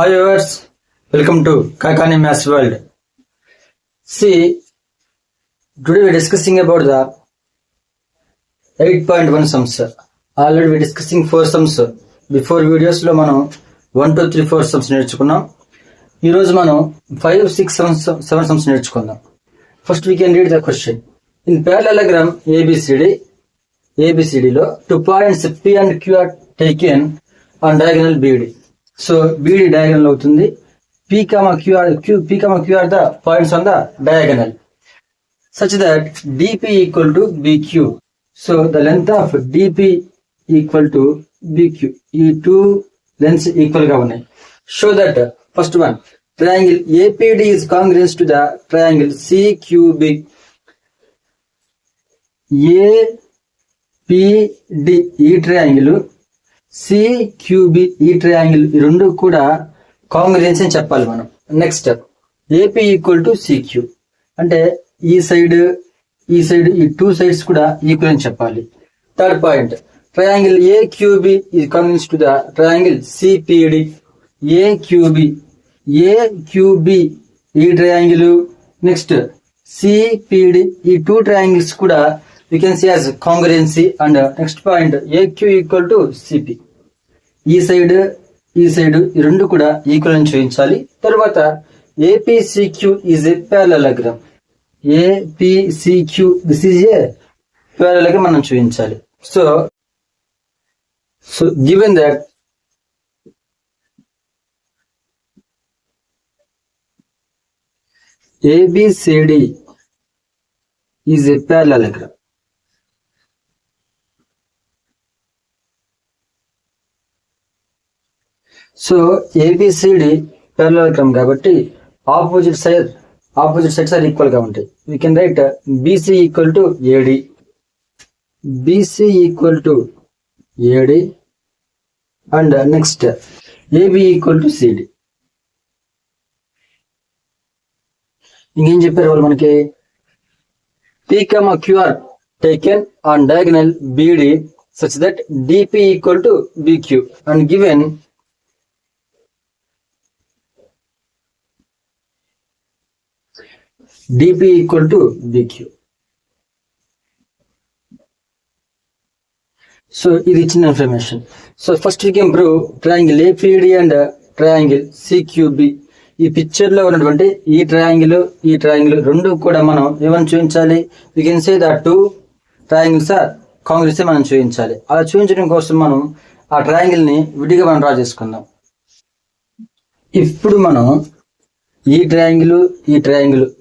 Hi viewers, welcome to Kakani Maths World. See, today we are discussing about the 8.1 sums. Already we are discussing 4 sums. Before videos లో మనం 1, 2, 3, 4 sums నేర్చుకున్నాం. ఈ రోజు మనం 5, 6, 7 sums నేర్చుకుందాం. First we can read the question. In parallelogram ABCD లో 2 points P and Q are taken on diagonal BD. So BD diagonal అవుతుంది. P, Q are the points on the diagonal such that DP equal to BQ. So the length of DP equal to BQ. ఈ two lengths equal గా ఉన్నాయి. Show that first one, triangle APD is congruent to the triangle CQB. APD ఈ triangle, CQB ఈ triangle, ఈ రెండు కూడా కాంగ్రుయెన్స్ అని చెప్పాలి మనం. Next step, AP equal to CQ అంటే ఈ సైడ్ ఈ టూ సైడ్స్ కూడా ఈక్వల్ అని చెప్పాలి. Third point, triangle AQB is congruent to the triangle CPD. AQB ఈ ట్రయాంగిల్, నెక్స్ట్ CPD ఈ టూ ట్రయాంగిల్స్ కూడా you can see as congruency. And next point, AQ equal to CP. ఈ side ఈ రెండు కూడా ఈక్వల్ అని చూపించాలి. తర్వాత APCQ is a parallelogram. APCQ this is a parallelogram మనం చూపించాలి. So given that ABCD is a parallelogram, so ABCD parallelogram కాబట్టి ఆపోజిట్ సైడ్స్ ఆర్ ఈక్వల్ గా ఉంటాయి. We can right BC equal to AD, BC equal to AD and next AB equal to CD. ఇంకేం చెప్పారు వాళ్ళు మనకి, P, Q are taken on diagonal BD such that DP equal to BQ and given DP equal to BQ. So ఇది ఇచ్చిన information. So first we can prove triangle APD and triangle CQB. ఈ picture లో ఉన్నటువంటి ఈ triangle రెండు కూడా మనం ఏమైనా చూపించాలి. We can say that two triangles are congruence మనం చూపించాలి. అలా చూపించడం కోసం మనం ఆ ట్రయాంగిల్ ని విడిగా మనం డ్రా చేసుకుందాం. ఇప్పుడు మనం ఈ ట్రయాంగిల్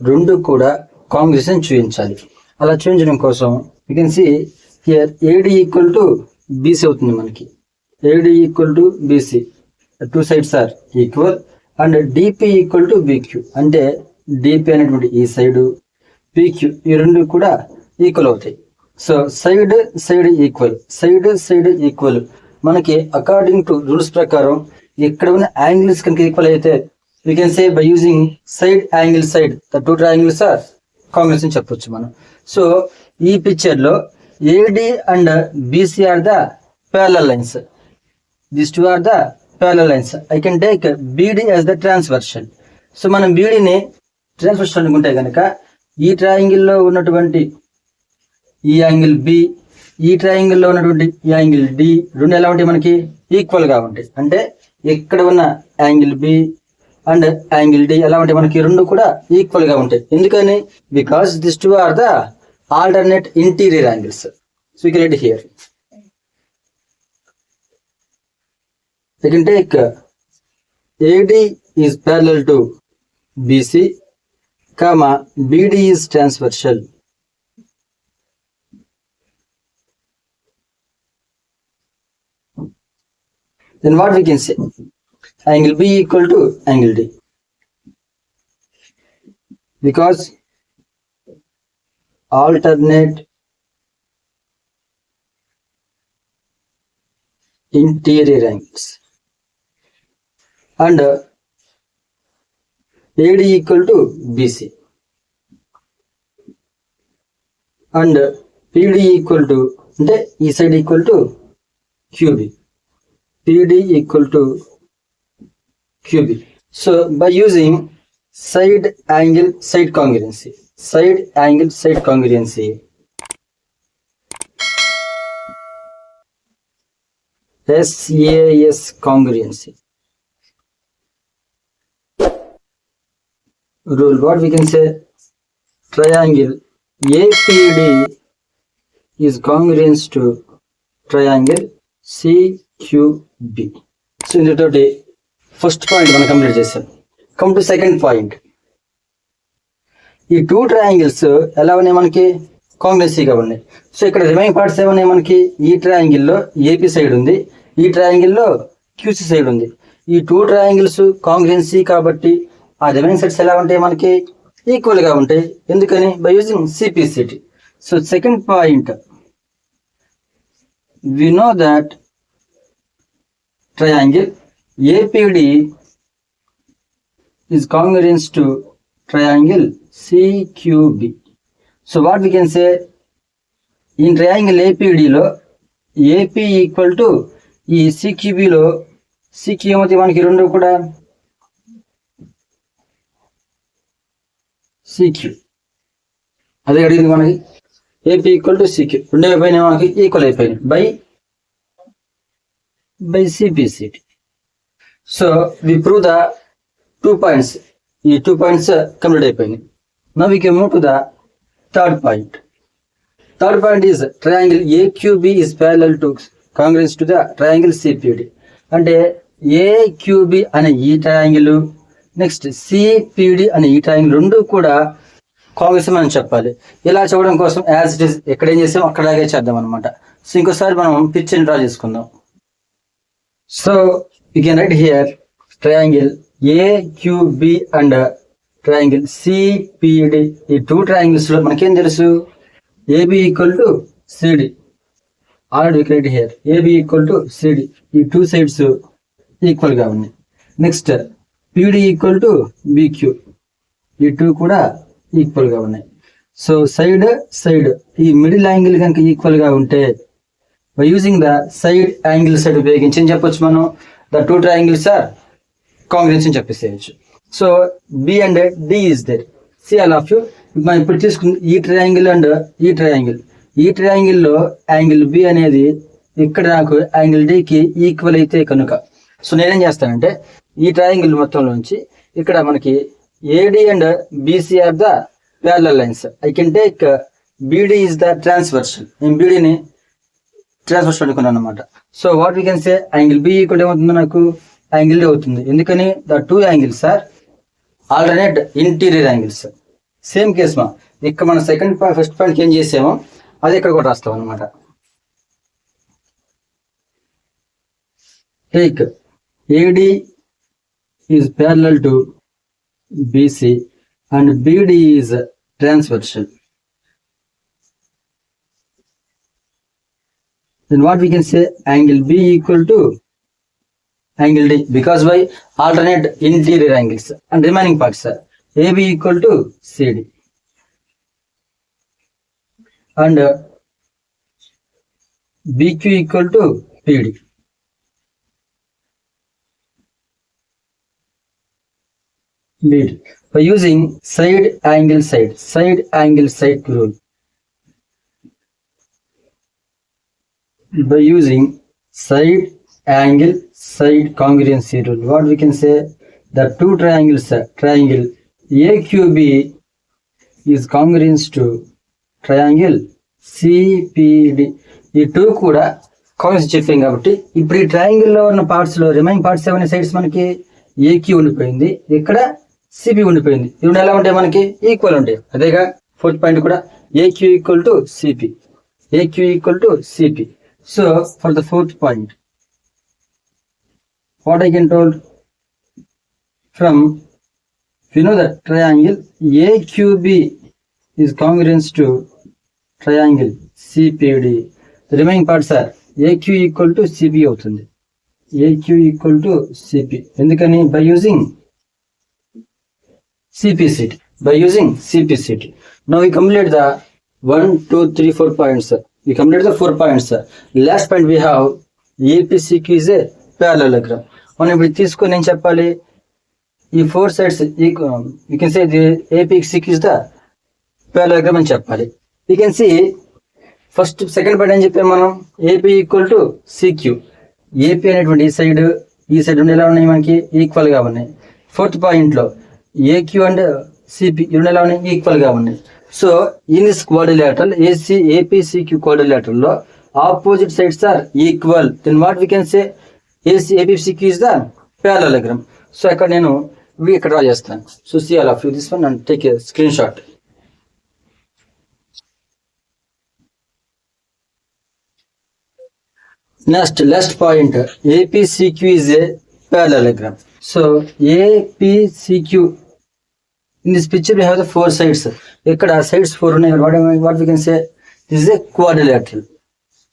రెండు కూడా కాంగ్రుయెన్స్ చూపించాలి. అలా చూపించడం కోసం you can see here AD equal to BC అవుతుంది మనకి. AD equal to BC, two sides are equal. And DP equal to BQ అంటే DP అనేటువంటి ఈ సైడు, PQ ఈ రెండు కూడా ఈక్వల్ అవుతాయి. సో సైడ్ ఈక్వల్ మనకి అకార్డింగ్ టు రూల్స్ ప్రకారం ఇక్కడ ఉన్న యాంగిల్స్ కనుక ఈక్వల్ అయితే we can say by using side angle the two triangles are congruent అని చెప్పొచ్చు మనం. సో ఈ పిక్చర్ లో AD and BC are the parallel lines. These two are the parallel lines. I can take BD as the transversal. So మనం BD ని transversal అనుకుంటే కనుక ఈ ట్రయాంగిల్ లో ఉన్నటువంటి ఈ యాంగిల్ B, ఈ ట్రయాంగిల్ లో ఉన్నటువంటి ఈ యాంగిల్ D రెండు ఎలా ఉంటాయి మనకి ఈక్వల్ గా ఉంటాయి. అంటే ఇక్కడ ఉన్న angle B and angle D ఎలా ఉంటాయి మనకి రెండు కూడా ఈక్వల్ గా ఉంటాయి. ఎందుకని, because this two are the alternate interior angles. So you can write here, you can take AD is parallel to BC, BD is transversal. Then what we can say, angle B equal to angle D, because alternate interior angles. And AD equal to BC and PD equal to అంటే ఈ side equal to QB, PD equal to QB. So by using side angle side congruency, SAS congruency rule, what we can say, triangle APD is congruent to triangle CQB. So ఇందుతోటి first point మనం complete చేసాం. Come to second point. ఈ two triangles ఎలా ఉన్నాయి మనకి, కాంగ్రెన్సీగా ఉన్నాయి. So ఇక్కడ remaining parts ఏమన్నాయి మనకి, ఈ ట్రయాంగిల్లో ఏపీ సైడ్ ఉంది, ఈ ట్రయాంగిల్లో క్యూసీ సైడ్ ఉంది. ఈ టూ ట్రయాంగిల్స్ కాంగ్రెన్సీ కాబట్టి ఆ రిమైనింగ్ సైడ్స్ ఎలా ఉంటాయి మనకి, ఈక్వల్గా ఉంటాయి. ఎందుకని, by using CPCT. So second point, we know that triangle APD is congruent to triangle CQB. So what we can say, in triangle APD lo AP equal to ఈ CQB లో CQ ఏమవుతాయి మనకి రెండు కూడా CQ. అదే అడిగింది మనకి, AP equal to CQ రెండు అయిపోయినాయి మనకి, ఈక్వల్ అయిపోయినాయి by CPCT. So we prove the 2 points. ఈ 2 points complete అయిపోయినాయి. Now we can move to the third point. Third point is triangle AQB is parallel to congruent to the triangle CPD. అంటే AQB అనే ఈ triangle, next CPD అనే ఈ triangle రెండు కూడా కాంగ్రెస్ అని చెప్పాలి. ఇలా చెప్పడం కోసం యాజ్ ఇట్ ఈస్ ఎక్కడ ఏం చేసాం అక్కడాగే చేద్దాం అనమాట. సో ఇంకోసారి మనం పిక్చర్ డ్రా చేసుకుందాం. So you can write here triangle AQB and triangle CPD. ఈ టూ ట్రయాంగిల్స్ లో మనకేం తెలుసు, AB equal to CD. Already we can write here AB equal to CD. ఈ టూ సైడ్స్ ఈక్వల్ గా ఉన్నాయి. Next PD equal to BQ. ఈ two కూడా equal గా ఉన్నాయి. సో సైడ్ ఈ మిడిల్ యాంగిల్ కనుక ఈక్వల్ గా ఉంటే by using the side angle side ఉపయోగించి ఏం చెప్పొచ్చు మనం, the two triangles are congruent అని చెప్పేసేయచ్చు. So B and D is there. See all of you, మనం ఇప్పుడు తీసుకున్న ఈ ట్రయాంగిల్ అండ్ ఈ ట్రయాంగిల్లో యాంగిల్ B అనేది ఇక్కడ నాకు యాంగిల్ D కి ఈక్వల్ అయితే కనుక, సో నేనేం చేస్తానంటే ఈ ట్రయాంగిల్ మొత్తంలోంచి ఇక్కడ మనకి AD and BC are the parallel lines. I can take BD is the transversal. నేను BD ని ట్రాన్స్ఫర్ అనుకున్నాను అనమాట. So what we can say, angle B equal ఏమవుతుంది నాకు, యాంగిల్ డి అవుతుంది. ఎందుకని, the two angles are alternate interior angles. Same case మా ఇక్కడ మన సెకండ్ పాయింట్ ఫస్ట్ పాయింట్ ఏం చేసామో అది ఇక్కడ కూడా రాస్తాం అనమాట. Take AD is parallel to BC and BD is transversal. Then what we can say, angle B equal to angle D, because by alternate interior angles, and remaining parts are AB equal to CD and BQ equal to PD. By using side angle side rule, by using side angle side congruency rule, what we can say, the two triangles, triangle AQB is congruent to triangle CPD. ఈ two కూడా కాంగ్రెన్స్ చెప్పాం కాబట్టి ఇప్పుడు ఈ triangle లో ఉన్న parts లో remaining parts ఏమైనా సైడ్స్ మనకి AQ ఉండిపోయింది, ఇక్కడ CP ఉండిపోయింది. ఇవి ఎలా ఉంటాయి మనకి, ఈక్వల్ ఉంటాయి. అదేగా ఫోర్త్ పాయింట్ కూడా AQ equal to CP. So for the fourth point, what I can told, from you know that triangle AQB is congruent to triangle CPD. The remaining parts are AQ equal to CP అవుతుంది. AQ equal to CP. ఎందుకని, by using CPCT. Now we complete the 1, 2, 3, 4 points. We completed the 4 points. Last point we have APCQ is a parallelogram. మనం ఇప్పుడు తీసుకొని ఏం చెప్పాలి, ఈ 4 sides you can say the APCQ is the parallelogram అని చెప్పాలి. You can see first second point ఏం చెప్పాము మనం, AP equal to CQ. AP అనేటువంటి ఈ సైడ్ రెండు ఎలా ఉన్నాయి మనకి ఈక్వల్ గా ఉన్నాయి. ఫోర్త్ పాయింట్ లో AQ అండ్ CP రెండు ఎలా ఉన్నాయి ఈక్వల్ గా ఉన్నాయి. So in this quadrilateral APCQ quadrilateral లో opposite sides are equal, then what we can say APCQ is the parallelogram. So ఇక్కడ నేను ఇక్కడ డ్రా చేస్తాను. So see all of you this one and take a screenshot. Last point, APCQ is a parallelogram. So APCQ, in this picture we have the 4 sides. Ikkada sides 4 ఉన్నాయి. What we can say, this is a quadrilateral.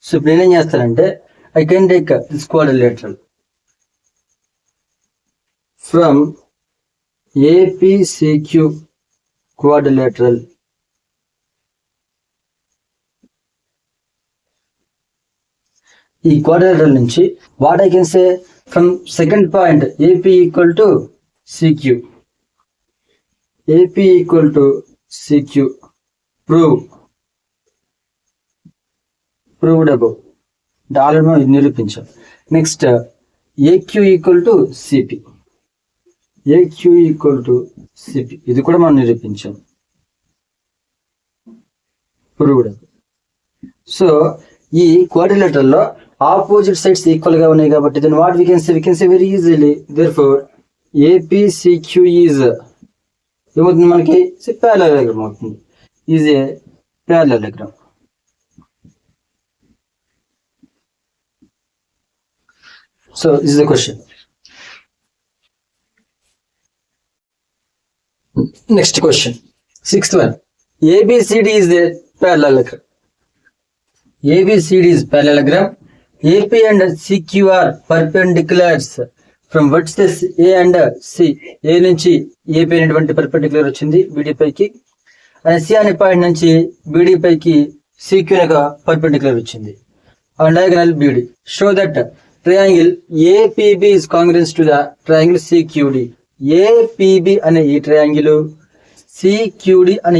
So ఇప్పుడు నేనేం చేస్తానంటే I can take this quadrilateral from APCQ quadrilateral ఈ quadrilateral నుంచి what I can say from second point AP equal to CQ, AP equal to CQ, proved above, already నిరూపించాం. Next AQ equal to CP, AQ equal to CP, ఇది కూడా మనం నిరూపించాం, proved. So ఈ quadrilateral లో opposite sides equal గా ఉన్నాయి కాబట్టి then what we can say very easily, therefore APCQ is ఏమవుతుంది మనకి ప్యారలెలోగ్రామ్ అవుతుంది, is a parallelogram. So this is the question. Next question, 6th one, ABCD is a parallelogram. ABCD is parallelogram. AP and CQ are perpendiculars from vertices A and C. A నుంచి AP అనేటువంటి perpendicular వచ్చింది BD పైకి, and C అనే point నుంచి BD పైకి CQ అనగా perpendicular వచ్చింది and diagonal BD. Show that triangle APB is congruent to the triangle CQD. APB అనే ఈ ట్రయాంగిల్, CQD అనే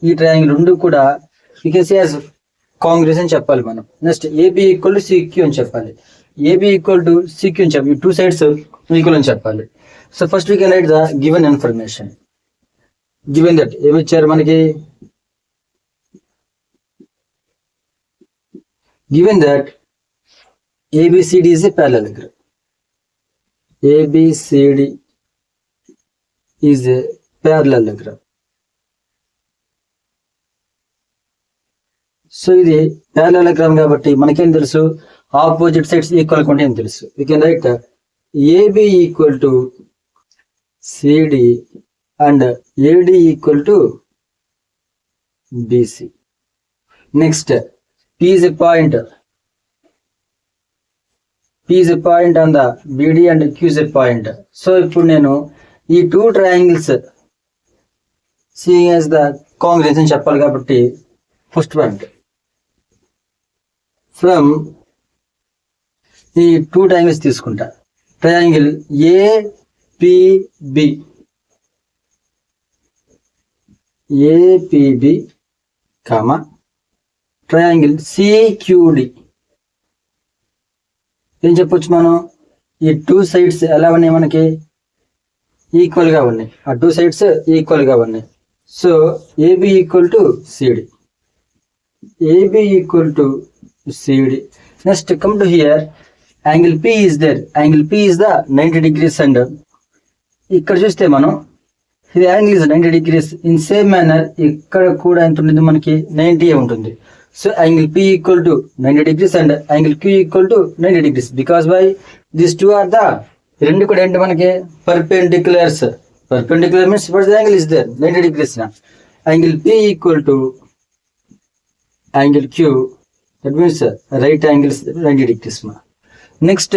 ఈ ట్రయాంగిల్ రెండు కూడా you can say as Congress అని చెప్పాలి మనం. Next AB equal to CQ అని చెప్పాలి, AB ఈక్వల్ టు CQ అని చెప్పాలి, 2 sides ఈక్వల్ అని చెప్పాలి. So first we can write the given information. Given that ఏమి ఇచ్చారు మనకి, given that ABCD is a parallelogram. ABCD is a parallelogram. So ఇది ప్యారలెలోగ్రామ్ కాబట్టి మనకేం తెలుసు, ఆపోజిట్ సైడ్స్ ఈక్వల్ కొంటే ఏం తెలుసు, we can right AB equal to CD and AD equal to BC. Next P is a point on the BD and Q is a point. So ఇప్పుడు నేను ఈ 2 triangles seeing as the congruence అని చెప్పాలి కాబట్టి first point, from ఈ 2 triangles తీసుకుంటా, triangle APB comma triangle CQD. ఏం చెప్పొచ్చు మనం, ఈ 2 sides ఎలా ఉన్నాయి మనకి ఈక్వల్ గా ఉన్నాయి, ఆ 2 sides ఈక్వల్ గా ఉన్నాయి. So AB equal to CD, AB equal to CD. Next come to here, angle P is there, angle P is the 90 degrees and ఇక్కడ చూస్తే మనం ఇది angle is 90 degrees. In same manner ఇక్కడ కూడా ఎంత ఉంటుంది మనకి 90 ఉంటుంది. So angle P equal to 90 degrees and angle Q equal to 90 degrees because by this 2 are the రెండు కూడా ఏంటి మనకి perpendiculars. Perpendicular means what the angle is there 90 degrees నా. Angle P equal to angle Q, that means right angles 90 degrees మా. Next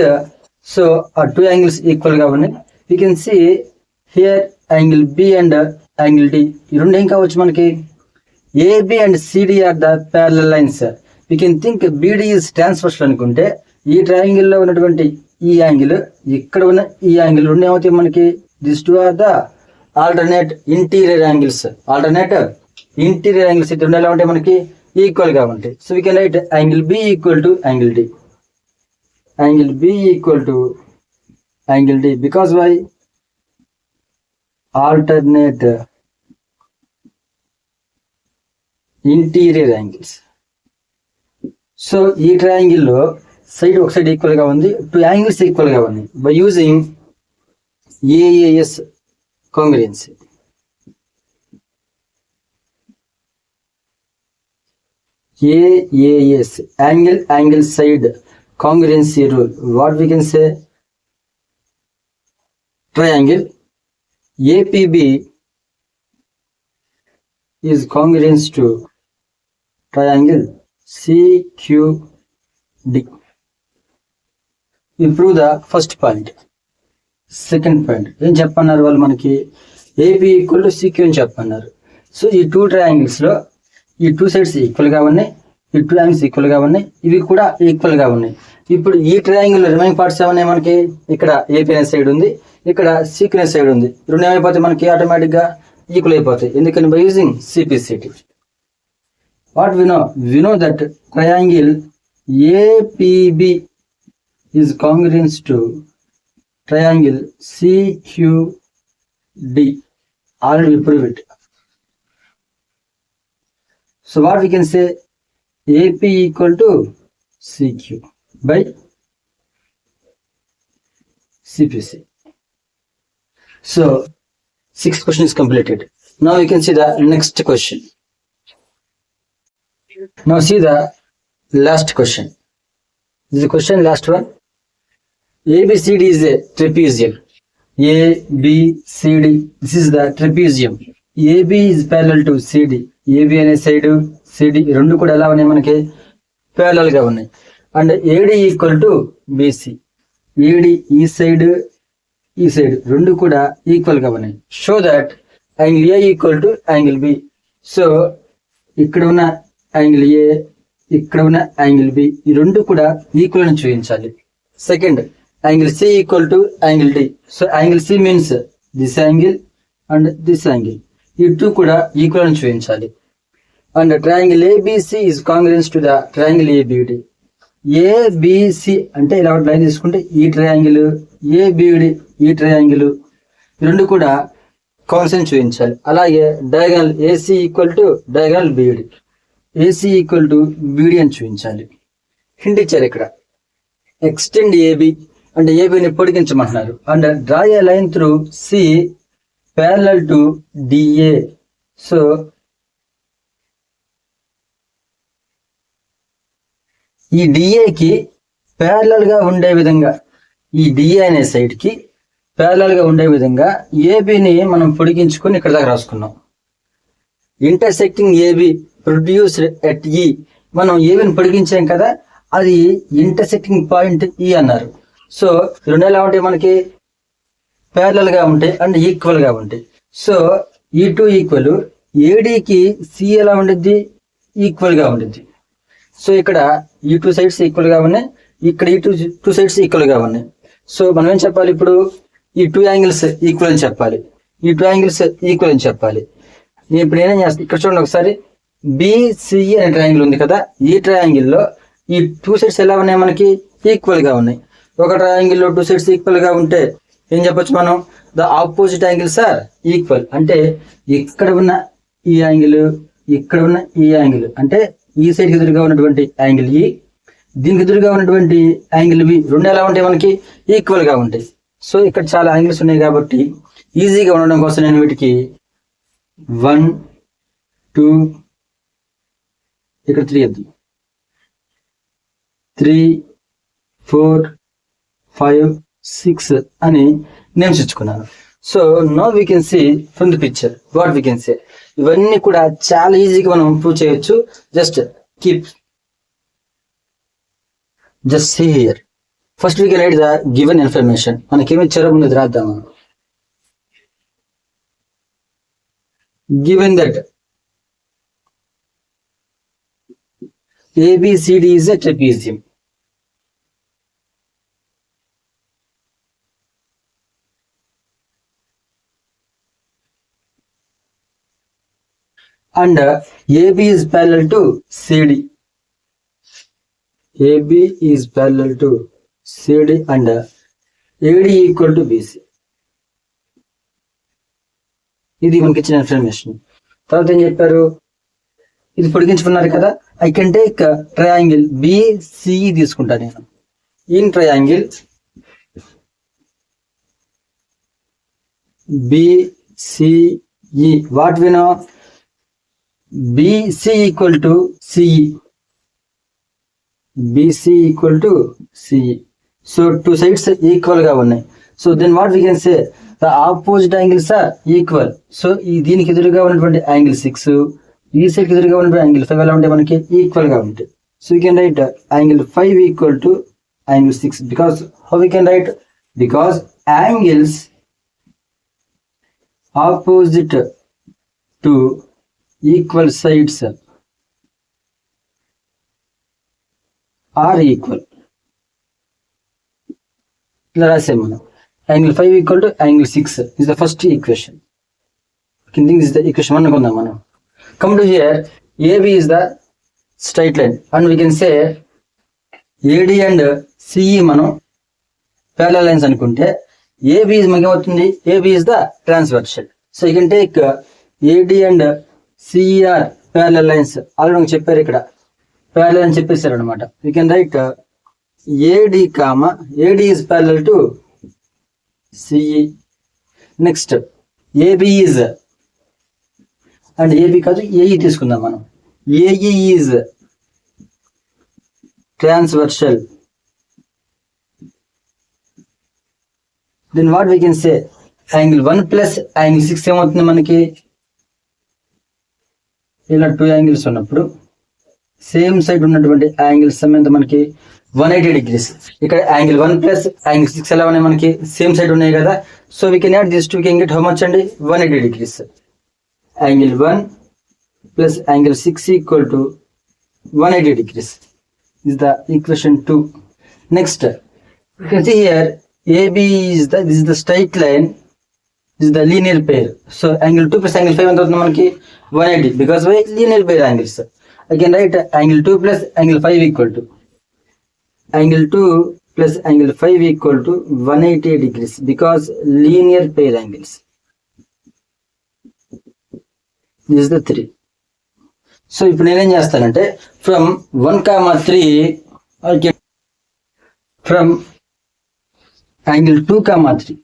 so ఆ 2 angles equal గా ఉన్నాయి. You can see here angle B and angle D, ఈ రెండు ఏం కావచ్చు మనకి, AB and CD are the parallel lines. You can think BD is transverse అనుకుంటే ఈ ట్రయాంగిల్ లో ఉన్నటువంటి ఈ యాంగిల్, ఇక్కడ ఉన్న ఈ యాంగిల్ రెండు ఏమవుతాయి మనకి these two are the alternate interior angles. Alternate interior angles ఇది రెండు ఎలా ఉంటాయి మనకి ఈక్వల్ గా ఉంటాయి. So we can write angle B equal to angle D. Angle B equal to angle D because by alternate interior angles. So ఈ triangle లో side ఒక సైడ్ ఈక్వల్ గా ఉంది, టూ యాంగిల్స్ ఈక్వల్ గా ఉన్నాయి by using AAS congruency. AAS angle side congruency rule. What we can say triangle APB is congruent to triangle CQD. We prove the first point. Second point ఏం చెప్పన్నారు వాళ్ళు మనకి AB equal to CQ అని చెప్పన్నారు. So ఈ two triangles లో ఈ two sides equal గా ఉన్నాయి, ఈ టూ యాంగిల్స్ ఈక్వల్ గా ఉన్నాయి, ఇవి కూడా ఈక్వల్ గా ఉన్నాయి. ఇప్పుడు ఈ ట్రయాంగిల్ రిమైనింగ్ పార్ట్స్ ఏమన్నాయి మనకి, ఇక్కడ ఏపీ అనే సైడ్ ఉంది, ఇక్కడ సిక్యూ అనే సైడ్ ఉంది. రెండు ఏమైపోతాయి మనకి ఆటోమేటిక్ గా ఈక్వల్ అయిపోతాయి, ఎందుకని by using CPCT. What we know that triangle APB is congruent to triangle CQD. Already we prove it. So what we can say AP equal to CQ by CPC. So 6th question is completed. Now you can see the next question. Now see the last question. This is the question, last one. ABCD is a trapezium. ABCD, this is the trapezium. AB is parallel to CD. AB అనే side CD రెండు కూడా ఎలా ఉన్నాయి మనకి parallel గా ఉన్నాయి. And AD equal to BC. AD ఈ side ఈ సైడ్ రెండు కూడా ఈక్వల్ గా ఉన్నాయి. Show that angle A equal to angle B. So ఇక్కడ ఉన్న యాంగిల్ A, ఇక్కడ ఉన్న యాంగిల్ B, ఈ రెండు కూడా ఈక్వల్ అని చూపించాలి. Second angle C equal to angle D. So angle C means this angle and this angle, ఈ టూ కూడా ఈక్వల్ అని చూపించాలి. And triangle ABC is congruent to the triangle ABD. ABC అంటే ఇలా లైన్ తీసుకుంటే ఈ ట్రయాంగిల్, ABD ఈ triangle, రెండు కూడా కాంగ్రుయెంట్ చూపించాలి. అలాగే diagonal AC equal to diagonal BD, AC equal to BD అని చూపించాలి. హింట్ ఇచ్చారు ఇక్కడ, ఎక్స్టెండ్ AB అంటే ABని పొడిగించమంటున్నారు. And draw a line through C parallel to DA. So ఈ డిఏకి ప్యారలల్ గా ఉండే విధంగా, ఈ డిఏ అనే సైడ్ కి ప్యారలల్ గా ఉండే విధంగా ఏబిని మనం పొడిగించుకొని ఇక్కడ దాకా రాసుకున్నాం. ఇంటర్సెక్టింగ్ ఏబి ప్రొడ్యూస్డ్ ఎట్ ఈ, మనం ఏబిని పొడిగించాం కదా, అది ఇంటర్సెక్టింగ్ పాయింట్ ఈ అన్నారు. సో రెండు ఎలా ఉంటాయి మనకి ప్యారలల్ గా ఉంటాయి అండ్ ఈక్వల్ గా ఉంటాయి. సో ఈ టూ ఈక్వల్, ఏడీకి సి ఎలా ఉండిద్ది ఈక్వల్ గా ఉండిద్ది. సో ఇక్కడ ఈ టూ సైడ్స్ ఈక్వల్ గా ఉన్నాయి, ఇక్కడ ఈ టూ సైడ్స్ ఈక్వల్ గా ఉన్నాయి. సో మనం ఏం చెప్పాలి ఇప్పుడు, ఈ టూ యాంగిల్స్ ఈక్వల్ అని చెప్పాలి, ఈ టూ యాంగిల్స్ ఈక్వల్ అని చెప్పాలి. నేను ఇప్పుడు నేనేం చేస్తాను, ఇక్కడ చూడండి ఒకసారి, BCE అనే ట్రయాంగిల్ ఉంది కదా, ఈ ట్రయాంగిల్ లో ఈ టూ సైడ్స్ ఎలా ఉన్నాయి మనకి ఈక్వల్ గా ఉన్నాయి. ఒక ట్రయాంగిల్ లో టూ సైడ్స్ ఈక్వల్ గా ఉంటే ఏం చెప్పొచ్చు మనం, the opposite angles are equal. అంటే ఇక్కడ ఉన్న ఈ యాంగిల్, ఇక్కడ ఉన్న ఈ యాంగిల్, అంటే ఈ సైడ్ ఎదురుగా ఉన్నటువంటి యాంగిల్ ఈ, దీనికి ఎదురుగా ఉన్నటువంటి యాంగిల్ బి, రెండు ఎలా ఉంటాయి మనకి ఈక్వల్ గా ఉంటాయి. సో ఇక్కడ చాలా యాంగిల్స్ ఉన్నాయి కాబట్టి ఈజీగా ఉండడం కోసం నేను వీటికి 1 2 ఇక్కడ 3 వద్దు, 3 4 5 6 అని నేమ్స్ ఇచ్చుకున్నాను. So now we can see from the picture what we can say. ఇవన్నీ కూడా చాలా ఈజీగా మనం ప్రూవ్ చేయొచ్చు. Just see here. First we can write the given information. మనకి ఏమి ఇచ్చారో ముందు రాద్దాము. Given that ABCD is a trapezium. and AB is parallel to CD. AB is parallel to CD and AD equal to BC. ఇది మనకి ఇచ్చిన information. తర్వాత ఏం చెప్పారు, ఇది పొడిగించుకున్నారు కదా, I can take triangle BCE తీసుకుంటా నేను. In triangle BCE, what we know, BC equal to CE. BC equal to CE. So two sides equal గా ఉన్నాయి. So then what we can say, the opposite angles are equal. So ఈ దీనికి ఎదురుగా ఉన్నటువంటి angle 6, ఈ side కి ఎదురుగా ఉన్నటువంటి యాంగిల్ 5 ఎలా ఉంటాయి, మనకి ఈక్వల్ గా ఉంటాయి. So we can write angle 5 equal to angle 6. Because how we can write, because angles opposite to equal sides are equal. ఇలా రాసాం మనం. Angle 5 equal to angle 6 is the first equation. Okay, this is the equation 1 అనుకుందాం మనం. Come to here, AB is the straight line and we can say AD and CE మనం parallel lines అనుకుంటే AB is మనకి ఏమవుతుంది, AB is the transversal. So you can take AD and CE are parallel lines. Already చెప్పారు ఇక్కడ parallel అని చెప్పేశారు అనమాట. We can write AD comma AD is parallel to CE. Next AB is, and AB కాదు AE తీసుకుందాం మనం. AE is transversal. Then what we can say, angle 1 plus angle 6 ఏమవుతుంది మనకి, ఇలా 2 యాంగిల్స్ ఉన్నప్పుడు సేమ్ సైడ్ ఉన్నటువంటి యాంగిల్స్ ఎంత మనకి 180 degrees. ఇక్కడ యాంగిల్ 1 ప్లస్ యాంగిల్ 6 ఎలా ఉన్నాయి, మనకి సేమ్ సైడ్ ఉన్నాయి కదా. So we can add this to can get how much అండి, 180 degrees. Angle 1 plus angle 6 equal to 180 degrees is the equation 2. Next you can see here AB is the, this is the straight line, this is the linear pair. So angle 2 plus angle 5 ఎంత అవుతుంది మనకి, 180, because why, linear pair angles. I can write angle 2 plus angle 5 equal to angle 2 plus angle 5 equal to 180 degrees because linear pair angles. This is the 3. So ఇప్పుడు నేనేం చేస్తానంటే from 1,3 I can from angle 2,3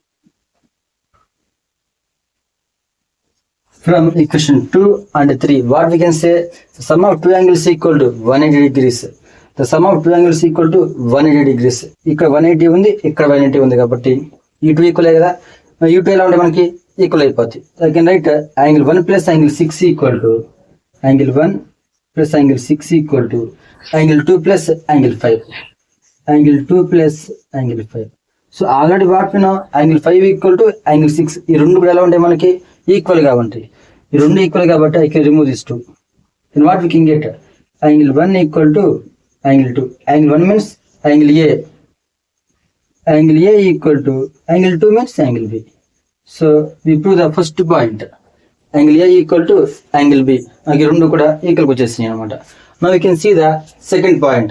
from equation 2 and 3 what we can say, the sum of two angles equal to 180 degrees. The sum of two angles equal to 180 degrees. ఇక్కడ 180 ఉంది, ఇక్కడ 180 ఉంది కాబట్టి ఈ 2 equal కదా, ఈ 2 ఎలా ఉంటే మనకి ఈక్వల్ అయిపోతుంది. I can write angle 1 plus angle 6 equal to angle 1 plus angle 6 equal to angle 2 plus angle 5. Angle 2 plus angle 5. So already what we know, angle 5 equal to angle 6. ఈ రెండు కూడా ఎలా ఉంటాయి మనకి ఈక్వల్ గా ఉంటాయి. ఈ రెండు ఈక్వల్ కాబట్టి I can remove this 2. Then what we can get, angle 1 equal to angle 2. Angle 1 means angle A. Angle A equal to angle 2 means angle B. So we prove the first point. Angle A equal to angle B. మనకి రెండు కూడా equal వచ్చేసినాయి అనమాట. Now we can see the second point.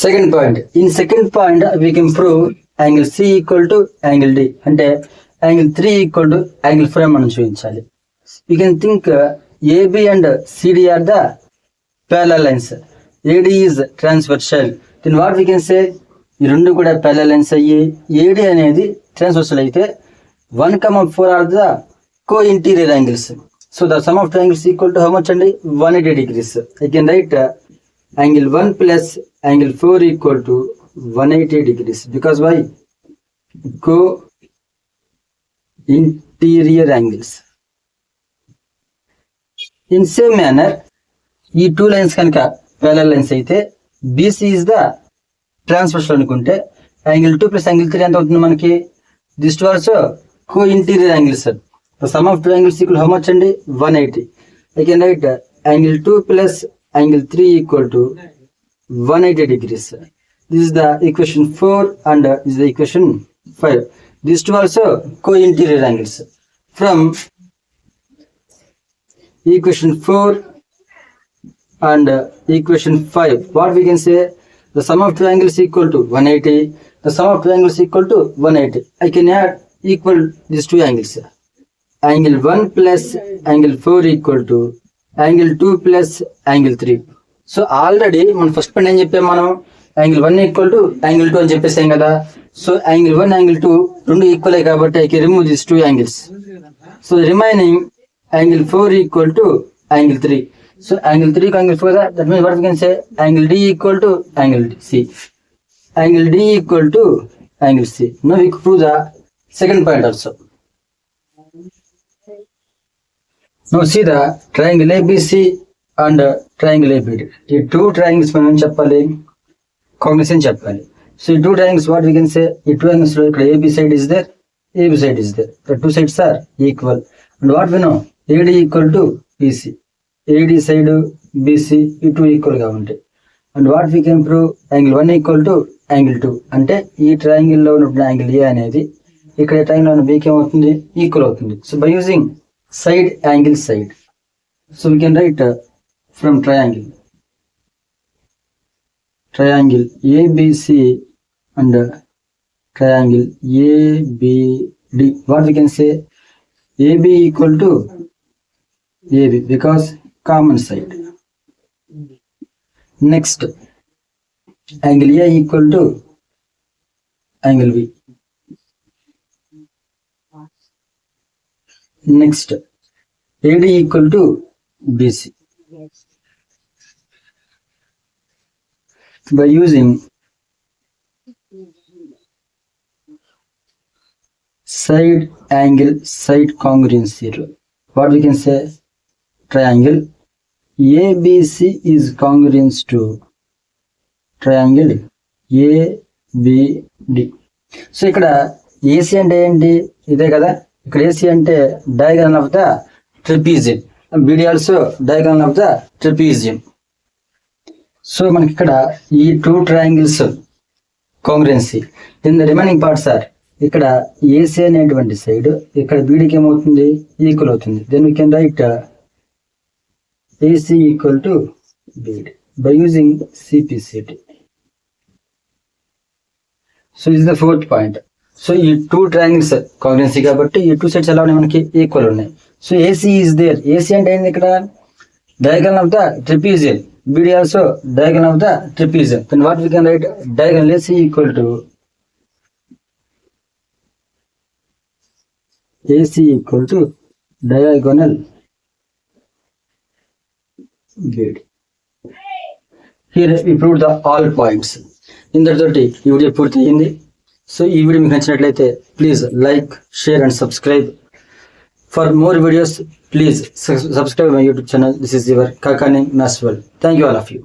Second point. In second point we can prove angle C equal to angle D. అంటే angle 3 equal to angle 4 మనం చూపించాలి. We can think AB and CD are the parallel lines. AD is transversal. Then what we can say, ఈ రెండు కూడా parallel lines అయ్యి AD అనేది transversal అయితే 1,4 are the co-interior angles. So the sum of two angles equal to how much అండి, 180 degrees. I can write angle 1 plus angle 4 equal to 180 degrees because why, co-interior angles. In same manner ఈ 2 lines కనుక parallel lines అయితే BC is the transversal అనుకుంటే angle 2 plus angle 3 ఎంత అవుతుంది మనకి, this two also co-interior angles. The sum of two angles equal how much అండి, 180. I can write angle 2 plus angle 3 equal to 180 degrees. This is the equation 4 and this is the equation 5. these two also co-interior angles. From equation 4 and equation 5, what we can say? The sum of two angles equal to 180. The sum of two angles equal to 180. I can add equal these two angles. Angle 1 plus angle 4 equal to angle 2 plus angle 3. So already మనం first point ఏం చెప్పాం, మనం angle 1 equal to angle 2 అని చెప్పేసాం కదా. So angle 1 angle 2 రెండు equal కాబట్టి I can remove this two angles. So remaining angle 4 equal to angle 3. So angle 3 కు angle 4 కదా, that means what we can say angle D equal to angle C. Angle D equal to angle C. Now we prove the second point also. Now see the triangle ABC and triangle ABD. ఈ two triangles మనం చెప్పాలి, combination చెప్పాలి. So ఈ two triangles what we can సే, ఈ two angles లో ఇక్కడ AB side is there, AB side is there. The two sides are equal. And what we know, AD equal to BC. AD side BC ఈ two equal గా ఉంటాయి. And what we can prove, angle 1 equal to angle 2. అంటే ఈ triangle లో ఉన్న angle A అనేది ఇక్కడ triangle లో ఉన్న B కి ఏమవుతుంది, ఈక్వల్ అవుతుంది. So by using side angle side, so we can write from triangle ABC and triangle ABD, what we can say, AB equal to AB because common side. Next, angle A equal to angle B. Next, AD equal to BC. By using side angle side congruency rule, what we can say, triangle ABC is congruent to triangle ABD. So ఇక్కడ AC అంటే ఏంటి, ఇదే కదా. ఇక్కడ AC అంటే diagram of the trapezium, BD also diagram of the trapezium. So మనకి ఇక్కడ ఈ two triangles congruency. Then the remaining parts are, ఇక్కడ AC అనేటువంటి సైడ్ ఇక్కడ BDకి ఏమవుతుంది, ఈక్వల్ అవుతుంది. Then we can write AC equal to BD by using CPCT. So is the fourth point. So ఈ టూ ట్రయాంగిల్స్ కాంగ్రుయెన్సీ కాబట్టి ఈ two sides ఎలా ఉన్నాయి, మనకి ఈక్వల్ ఉన్నాయి. So AC is there. AC అంటే ఏంది, ఇక్కడ diagram of the trapezium, BD also diagram of the trapezium. Then what we can write, diagram AC equal to diagonal BD. Here we prove the all points. ఇంతటితోటి ఈ video పూర్తి అయ్యింది. సో ఈ video మీకు నచ్చినట్లయితే please like, share and subscribe. For more videos please subscribe my YouTube channel. This is your Kakani Maths World. Thank you all of you.